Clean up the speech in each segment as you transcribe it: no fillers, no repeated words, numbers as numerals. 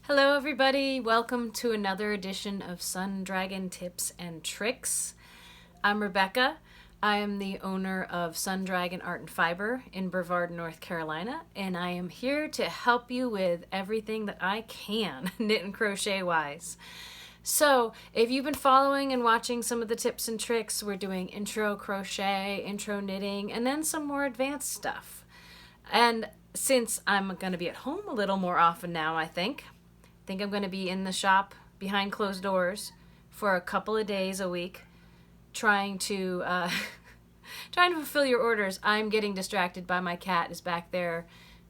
Hello everybody, welcome to another edition of Sun Dragon Tips and Tricks. I'm Rebecca. I am the owner of Sun Dragon Art and Fiber in Brevard, North Carolina, and I am here to help you with everything that I can knit and crochet wise. So if you've been following and watching some of the tips and tricks, we're doing intro crochet, intro knitting, and then some more advanced stuff. And since I'm going to be at home a little more often now, I think I'm going to be in the shop behind closed doors for a couple of days a week trying to fulfill your orders. I'm getting distracted by my cat is back there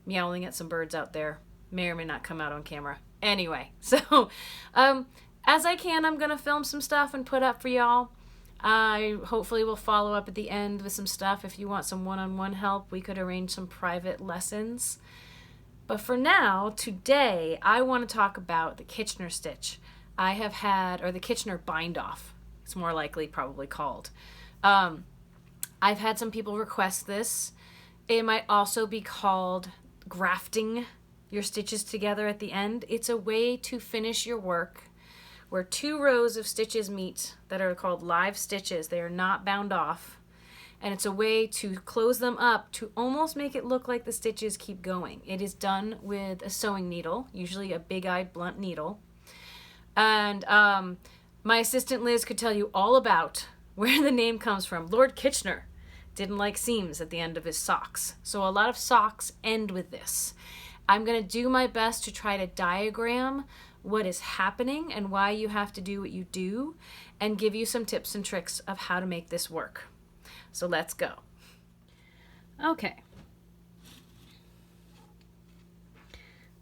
meowing at some birds out there. May or may not come out on camera. Anyway, so as I can, I'm going to film some stuff and put up for y'all. I hopefully will follow up at the end with some stuff. If you want some one-on-one help, we could arrange some private lessons. But for now, today, I want to talk about the Kitchener stitch I have had, or the Kitchener bind off, it's more likely probably called. I've had some people request this. It might also be called grafting your stitches together at the end. It's a way to finish your work where two rows of stitches meet that are called live stitches. They are not bound off. And it's a way to close them up to almost make it look like the stitches keep going. It is done with a sewing needle, usually a big-eyed blunt needle. And my assistant Liz could tell you all about where the name comes from. Lord Kitchener didn't like seams at the end of his socks. So a lot of socks end with this. I'm going to do my best to try to diagram what is happening and why you have to do what you do, and give you some tips and tricks of how to make this work. So let's go. Okay.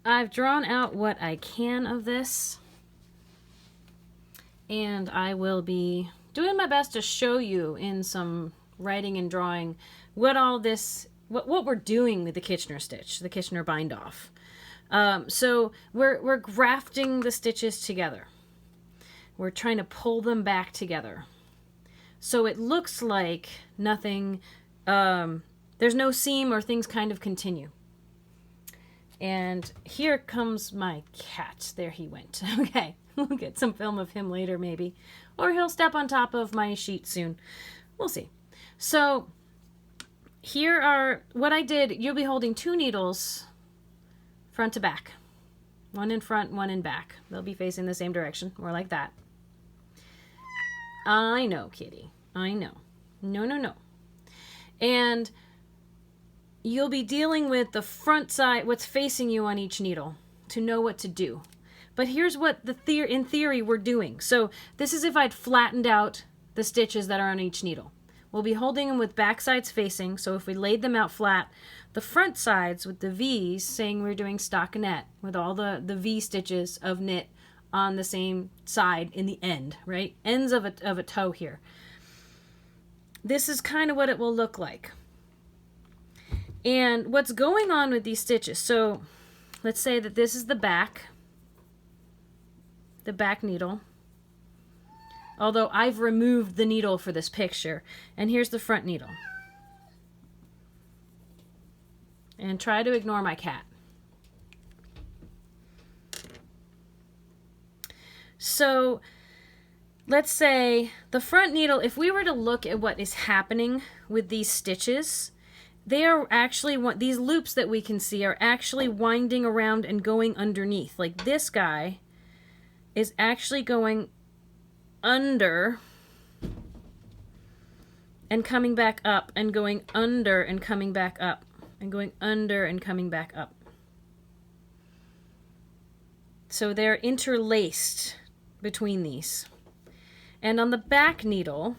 I've drawn out what I can of this, and I will be doing my best to show you in some writing and drawing what we're doing with the Kitchener stitch, the Kitchener bind off. So we're grafting the stitches together. We're trying to pull them back together. So it looks like nothing, there's no seam or things kind of continue. And here comes my cat. There he went. Okay, we'll get some film of him later maybe. Or he'll step on top of my sheet soon. We'll see. So here are what I did. You'll be holding two needles front to back. One in front, one in back. They'll be facing the same direction, more like that. I know, kitty. I know. No. And you'll be dealing with the front side, what's facing you on each needle, to know what to do. But here's what in theory we're doing. So this is if I'd flattened out the stitches that are on each needle. We'll be holding them with back sides facing, so if we laid them out flat, the front sides with the V's saying we're doing stockinette with all the V stitches of knit on the same side in the end, right? Ends of a toe here. This is kind of what it will look like. And what's going on with these stitches, so let's say that this is the back needle. Although I've removed the needle for this picture. And here's the front needle. And try to ignore my cat. So let's say the front needle, if we were to look at what is happening with these stitches, they are actually, these loops that we can see are actually winding around and going underneath. Like this guy is actually going under and coming back up and going under and coming back up and going under and coming back up. So they're interlaced between these. And on the back needle,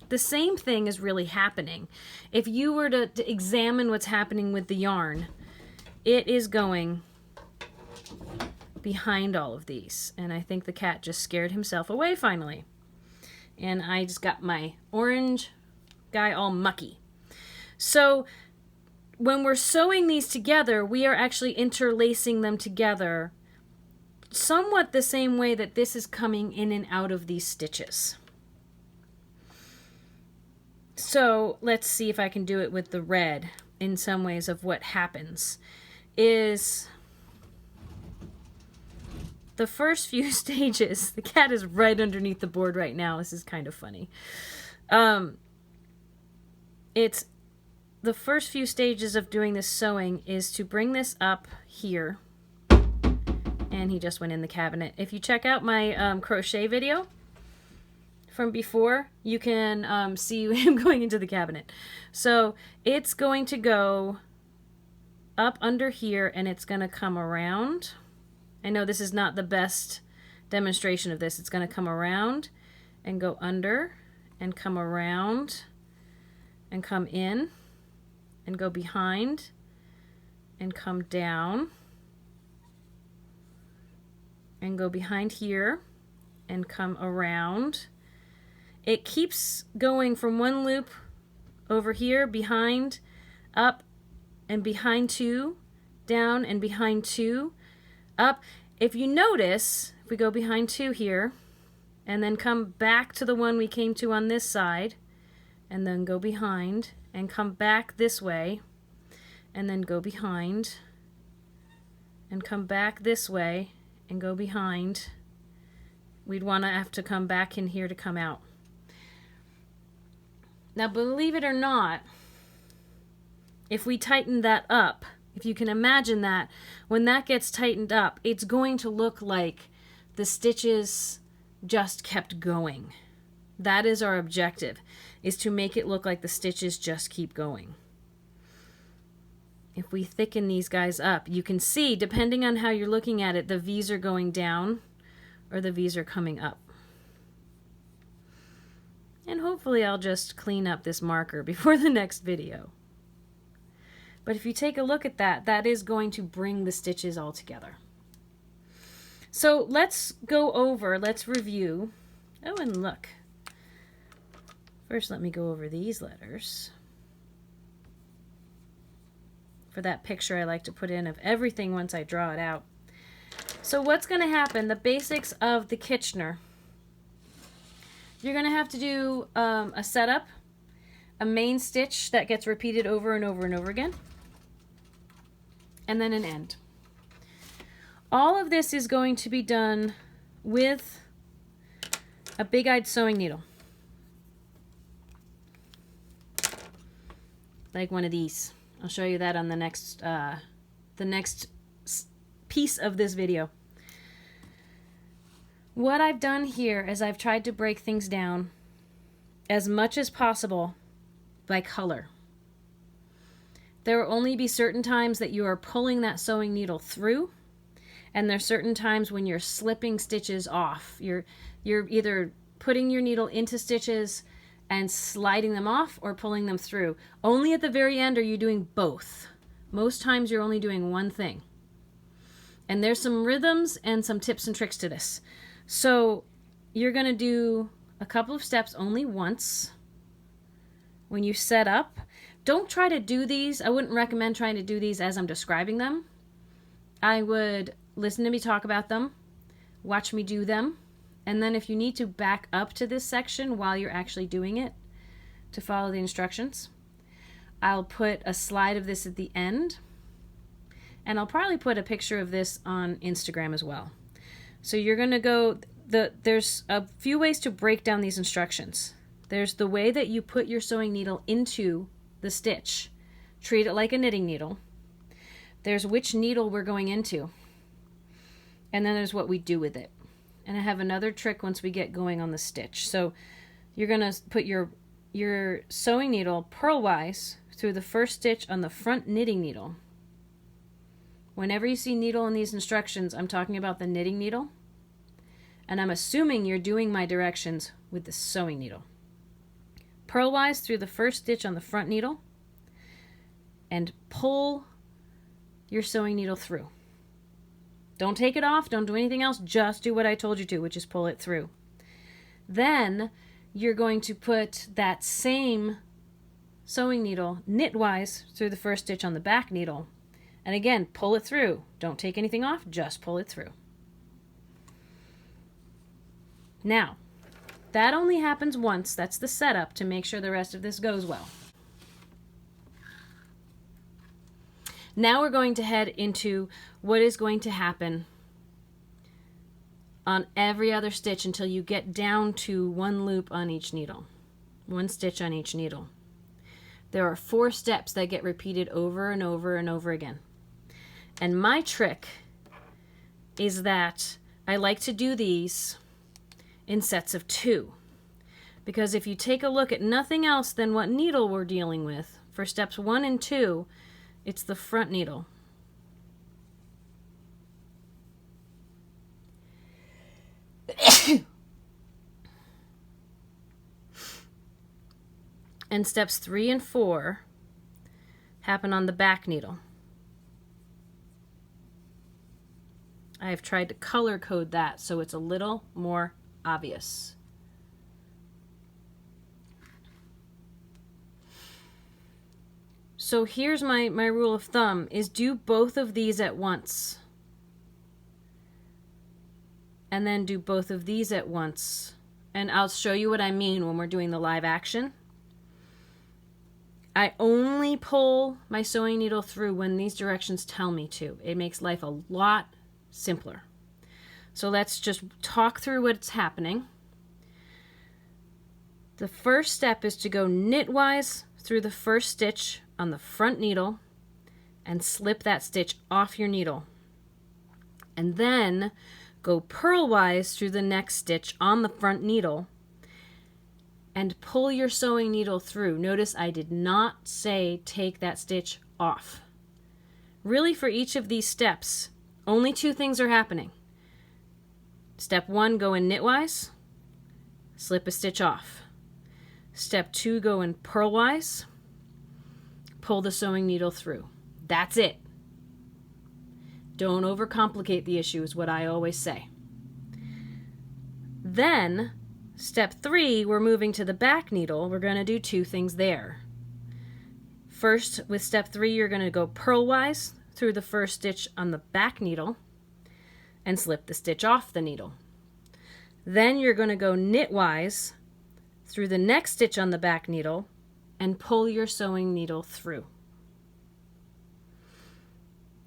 the same thing is really happening. If you were to examine what's happening with the yarn, it is going behind all of these. And I think the cat just scared himself away finally. And I just got my orange guy all mucky. So when we're sewing these together, we are actually interlacing them together somewhat the same way that this is coming in and out of these stitches. So let's see if I can do it with the red in some ways of what happens is the first few stages, the cat is right underneath the board right now. This is kind of funny. It's the first few stages of doing this sewing is to bring this up here. And he just went in the cabinet. If you check out my crochet video from before, you can see him going into the cabinet. So it's going to go up under here and it's going to come around. I know this is not the best demonstration of this. It's going to come around and go under and come around and come in and go behind and come down and go behind here and come around. It keeps going from one loop over here, behind, up, and behind two, down, and behind two, up. If you notice, if we go behind two here, and then come back to the one we came to on this side, and then go behind, and come back this way, and then go behind, and come back this way, and go behind, we'd want to have to come back in here to come out. Now, believe it or not, if we tighten that up, if you can imagine that, when that gets tightened up, it's going to look like the stitches just kept going. That is our objective, is to make it look like the stitches just keep going. If we thicken these guys up, you can see, depending on how you're looking at it, the V's are going down or the V's are coming up. And hopefully I'll just clean up this marker before the next video. But if you take a look at that, that is going to bring the stitches all together. So let's go over, let's review. Oh, and look. First, let me go over these letters. For that picture I like to put in of everything once I draw it out. So what's going to happen, the basics of the Kitchener. You're going to have to do a setup, a main stitch that gets repeated over and over and over again, and then an end. All of this is going to be done with a big-eyed sewing needle. Like one of these. I'll show you that on the next piece of this video. What I've done here is I've tried to break things down as much as possible by color. There will only be certain times that you are pulling that sewing needle through, and there's certain times when you're slipping stitches off. You're either putting your needle into stitches and sliding them off or pulling them through. Only at the very end are you doing both. Most times you're only doing one thing. And there's some rhythms and some tips and tricks to this. So you're going to do a couple of steps only once when you set up. Don't try to do these. I wouldn't recommend trying to do these as I'm describing them. I would listen to me talk about them, watch me do them, and then if you need to back up to this section while you're actually doing it to follow the instructions, I'll put a slide of this at the end, and I'll probably put a picture of this on Instagram as well. So you're going to go, there's a few ways to break down these instructions. There's the way that you put your sewing needle into the stitch. Treat it like a knitting needle. There's which needle we're going into. And then there's what we do with it. And I have another trick once we get going on the stitch. So you're going to put your sewing needle purlwise through the first stitch on the front knitting needle. Whenever you see needle in these instructions, I'm talking about the knitting needle. And I'm assuming you're doing my directions with the sewing needle. Purlwise through the first stitch on the front needle and pull your sewing needle through. Don't take it off, don't do anything else, just do what I told you to, which is pull it through. Then you're going to put that same sewing needle knitwise through the first stitch on the back needle. And again, pull it through. Don't take anything off, just pull it through. Now, that only happens once. That's the setup to make sure the rest of this goes well. Now we're going to head into what is going to happen on every other stitch until you get down to one loop on each needle, one stitch on each needle. There are 4 steps that get repeated over and over and over again. And my trick is that I like to do these in sets of 2. Because if you take a look at nothing else than what needle we're dealing with, for steps 1 and 2, it's the front needle. And steps 3 and 4 happen on the back needle. I have tried to color code that so it's a little more obvious. So here's my rule of thumb, is do both of these at once. And then do both of these at once. And I'll show you what I mean when we're doing the live action. I only pull my sewing needle through when these directions tell me to. It makes life a lot simpler. So let's just talk through what's happening. The first step is to go knitwise through the first stitch on the front needle and slip that stitch off your needle. And then go purlwise through the next stitch on the front needle and pull your sewing needle through. Notice I did not say take that stitch off. Really, for each of these steps, only 2 things are happening. Step 1, go in knitwise, slip a stitch off. Step 2, go in purlwise, pull the sewing needle through. That's it. Don't overcomplicate the issue is what I always say. Then, step 3, we're moving to the back needle. We're going to do 2 things there. First, with step 3, you're going to go purlwise through the first stitch on the back needle and slip the stitch off the needle. Then you're going to go knitwise through the next stitch on the back needle and pull your sewing needle through.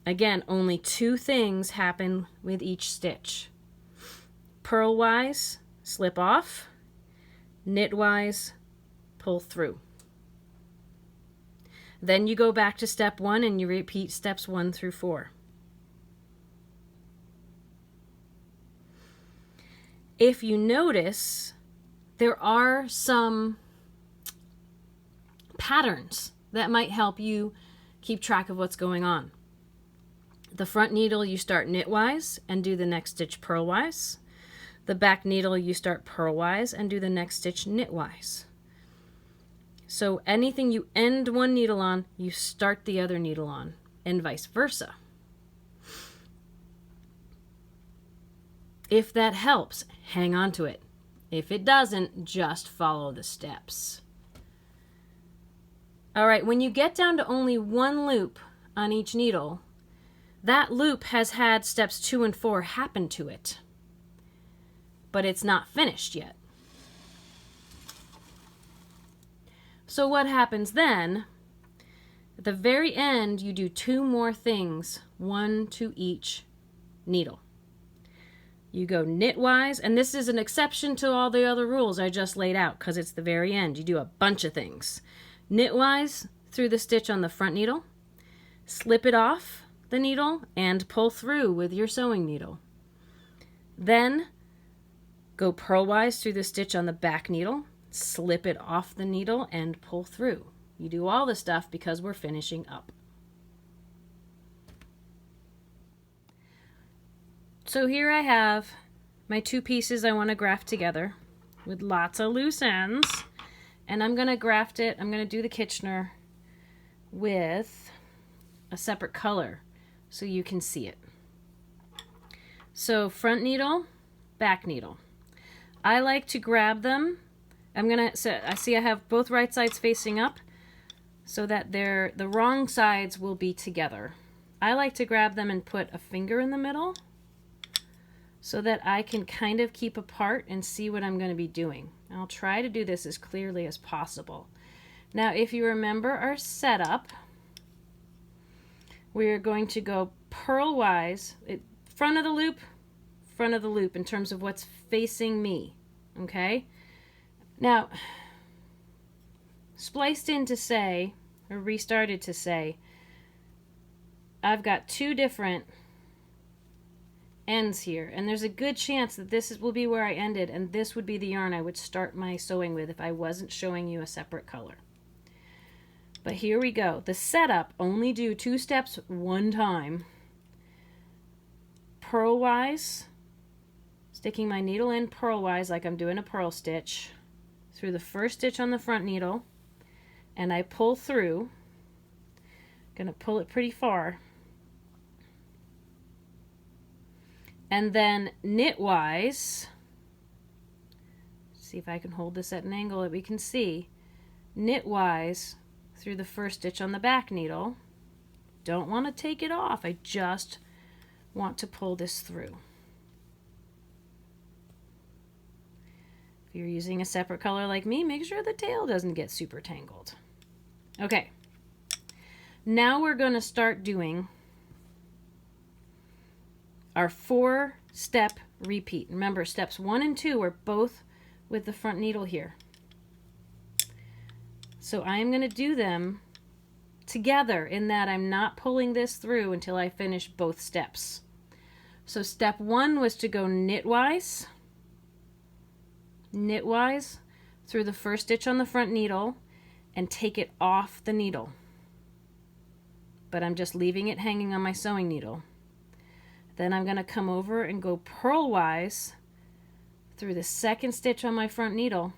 Again, only 2 things happen with each stitch. Purlwise, slip off, knitwise, pull through. Then you go back to step 1 and you repeat steps 1 through 4. If you notice, there are some patterns that might help you keep track of what's going on. The front needle, you start knitwise and do the next stitch purlwise. The back needle, you start purlwise and do the next stitch knitwise. So anything you end one needle on, you start the other needle on, and vice versa. If that helps, hang on to it. If it doesn't, just follow the steps. All right, when you get down to only 1 loop on each needle, that loop has had steps 2 and 4 happen to it, but it's not finished yet. So what happens then, at the very end, you do 2 more things, 1 to each needle. You go knitwise, and this is an exception to all the other rules I just laid out because it's the very end. You do a bunch of things. Knitwise through the stitch on the front needle, slip it off the needle, and pull through with your sewing needle. Then go purlwise through the stitch on the back needle, slip it off the needle, and pull through. You do all this stuff because we're finishing up. So here I have my 2 pieces I want to graft together with lots of loose ends, and I'm going to graft it, I'm going to do the Kitchener with a separate color so you can see it. So front needle, back needle. I like to grab them. I see I have both right sides facing up so that the wrong sides will be together. I like to grab them and put a finger in the middle so that I can kind of keep apart and see what I'm going to be doing. I'll try to do this as clearly as possible. Now, if you remember our setup, we are going to go purlwise, front of the loop, front of the loop in terms of what's facing me, okay? Now, spliced in to say, or restarted to say, I've got two different ends here, and there's a good chance that will be where I ended, and this would be the yarn I would start my sewing with if I wasn't showing you a separate color. But here we go. The setup, only do 2 steps one time. Purlwise, sticking my needle in purlwise like I'm doing a purl stitch through the first stitch on the front needle, and I pull through. Gonna pull it pretty far. And then knitwise, see if I can hold this at an angle that we can see, knitwise through the first stitch on the back needle. Don't want to take it off, I just want to pull this through. If you're using a separate color like me, make sure the tail doesn't get super tangled. Okay, now we're going to start doing our 4-step repeat. Remember, steps 1 and 2 are both with the front needle here. So I'm going to do them together in that I'm not pulling this through until I finish both steps. So step 1 was to go knitwise through the first stitch on the front needle and take it off the needle. But I'm just leaving it hanging on my sewing needle. Then I'm going to come over and go purlwise through the second stitch on my front needle.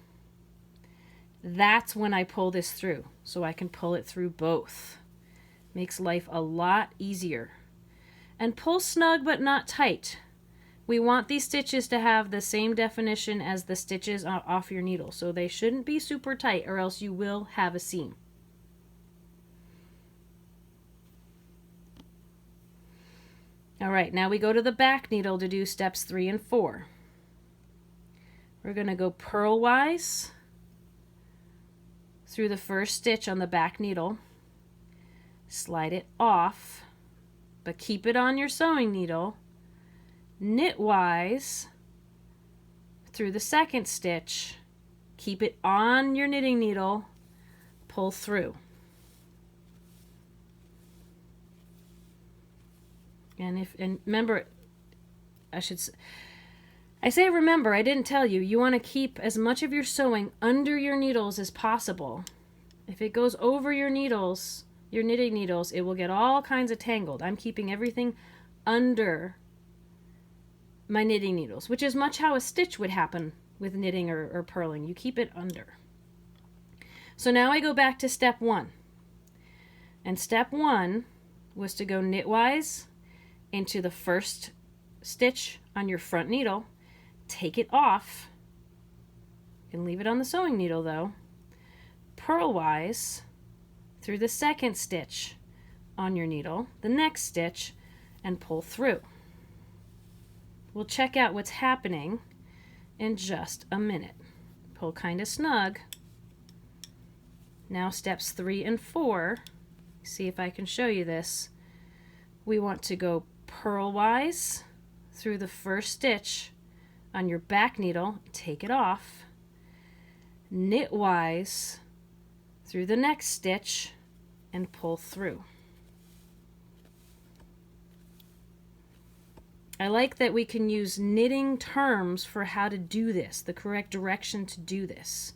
That's when I pull this through, so I can pull it through both. Makes life a lot easier. And pull snug but not tight. We want these stitches to have the same definition as the stitches off your needle, so they shouldn't be super tight or else you will have a seam. All right, now we go to the back needle to do steps 3 and 4. We're going to go purlwise through the first stitch on the back needle, slide it off, but keep it on your sewing needle, knitwise through the second stitch, keep it on your knitting needle, pull through. And remember, I say remember, I didn't tell you, you want to keep as much of your sewing under your needles as possible. If it goes over your needles, your knitting needles, it will get all kinds of tangled. I'm keeping everything under my knitting needles, which is much how a stitch would happen with knitting or purling. You keep it under. So now I go back to step 1. And step 1 was to go knitwise into the first stitch on your front needle, take it off, you can leave it on the sewing needle though, purlwise through the second stitch on your needle, the next stitch, and pull through. We'll check out what's happening in just a minute. Pull kind of snug. Now steps 3 and 4, see if I can show you this. We want to go purlwise through the first stitch on your back needle, take it off, knitwise through the next stitch, and pull through. I like that we can use knitting terms for how to do this, the correct direction to do this.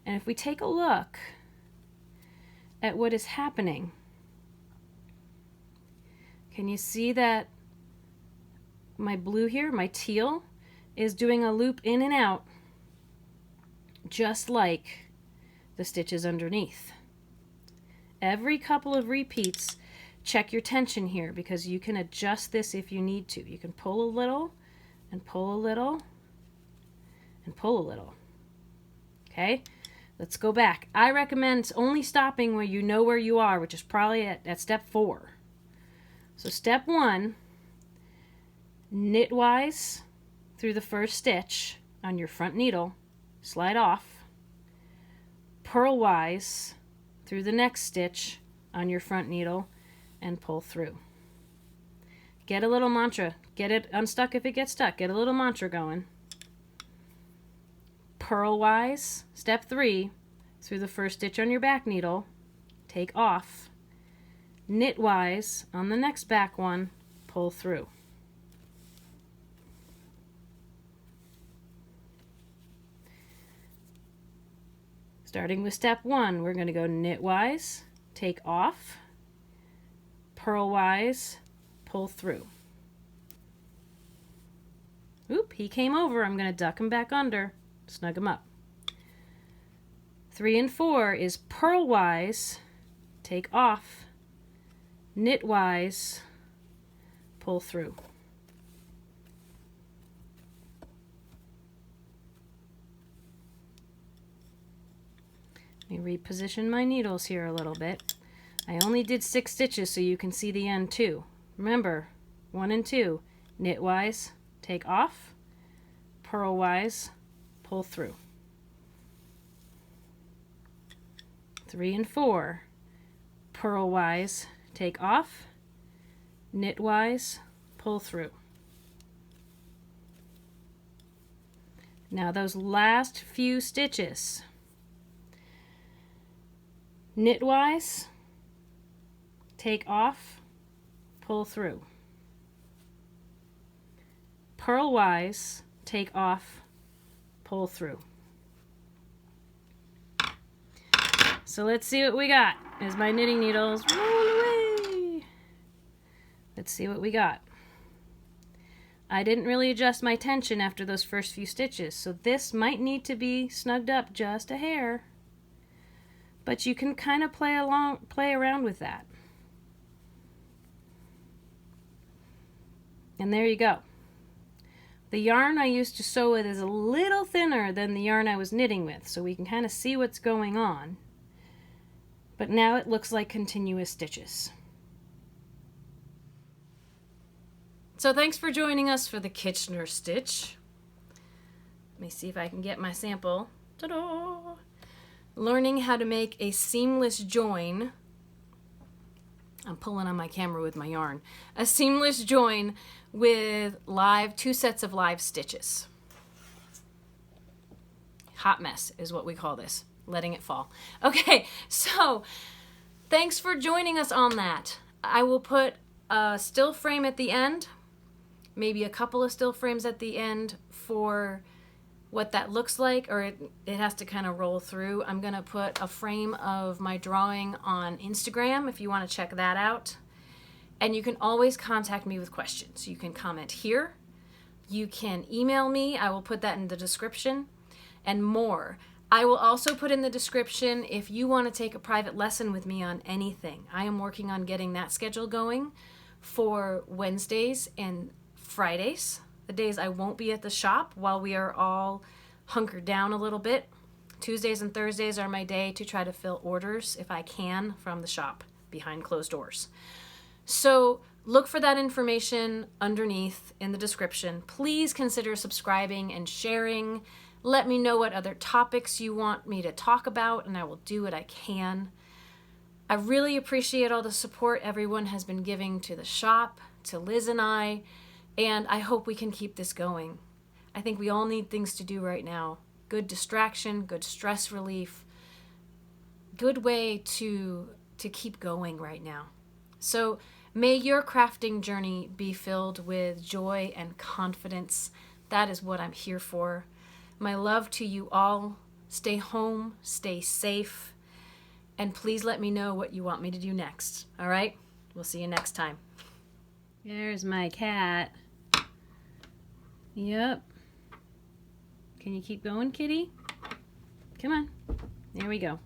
And if we take a look at what is happening, can you see that my blue here, my teal, is doing a loop in and out just like the stitches underneath. Every couple of repeats, check your tension here because you can adjust this if you need to. You can pull a little and pull a little and pull a little. Okay, let's go back. I recommend only stopping where you know where you are, which is probably at step 4. So step 1, knitwise through the first stitch on your front needle, slide off, purlwise through the next stitch on your front needle, and pull through. Get a little mantra. Get it unstuck if it gets stuck. Get a little mantra going. Purlwise, step 3, through the first stitch on your back needle, take off. Knitwise, on the next back one, pull through. Starting with step 1, we're going to go knitwise, take off, purlwise, pull through. Oop, he came over. I'm going to duck him back under, snug him up. 3 and 4 is purlwise, take off, knitwise, pull through. Let me reposition my needles here a little bit. I only did 6 stitches so you can see the end too. Remember, 1 and 2, knitwise, take off, purlwise, pull through. 3 and 4, purlwise, take off, knitwise, pull through. Now those last few stitches, knitwise, take off, pull through. Purlwise, take off, pull through. So let's see what we got as my knitting needles roll away. Let's see what we got. I didn't really adjust my tension after those first few stitches, so this might need to be snugged up just a hair. But you can kind of play around with that. And there you go. The yarn I used to sew with is a little thinner than the yarn I was knitting with, so we can kind of see what's going on. But now it looks like continuous stitches. So thanks for joining us for the Kitchener stitch. Let me see if I can get my sample. Ta-da! Learning how to make a seamless join. I'm pulling on my camera with my yarn. A seamless join with 2 sets of live stitches. Hot mess is what we call this. Letting it fall. Okay, so thanks for joining us on that. I will put a still frame at the end, maybe a couple of still frames at the end for what that looks like, or it has to kind of roll through. I'm going to put a frame of my drawing on Instagram if you want to check that out. And you can always contact me with questions. You can comment here. You can email me. I will put that in the description and more. I will also put in the description if you want to take a private lesson with me on anything. I am working on getting that schedule going for Wednesdays and Fridays, the days I won't be at the shop while we are all hunkered down a little bit. Tuesdays and Thursdays are my day to try to fill orders, if I can, from the shop behind closed doors. So look for that information underneath in the description. Please consider subscribing and sharing. Let me know what other topics you want me to talk about, and I will do what I can. I really appreciate all the support everyone has been giving to the shop, to Liz and I hope we can keep this going. I think we all need things to do right now. Good distraction, good stress relief, good way to keep going right now. So may your crafting journey be filled with joy and confidence. That is what I'm here for. My love to you all. Stay home, stay safe, and please let me know what you want me to do next. All right? We'll see you next time. There's my cat. Yep. Can you keep going, kitty? Come on. There we go.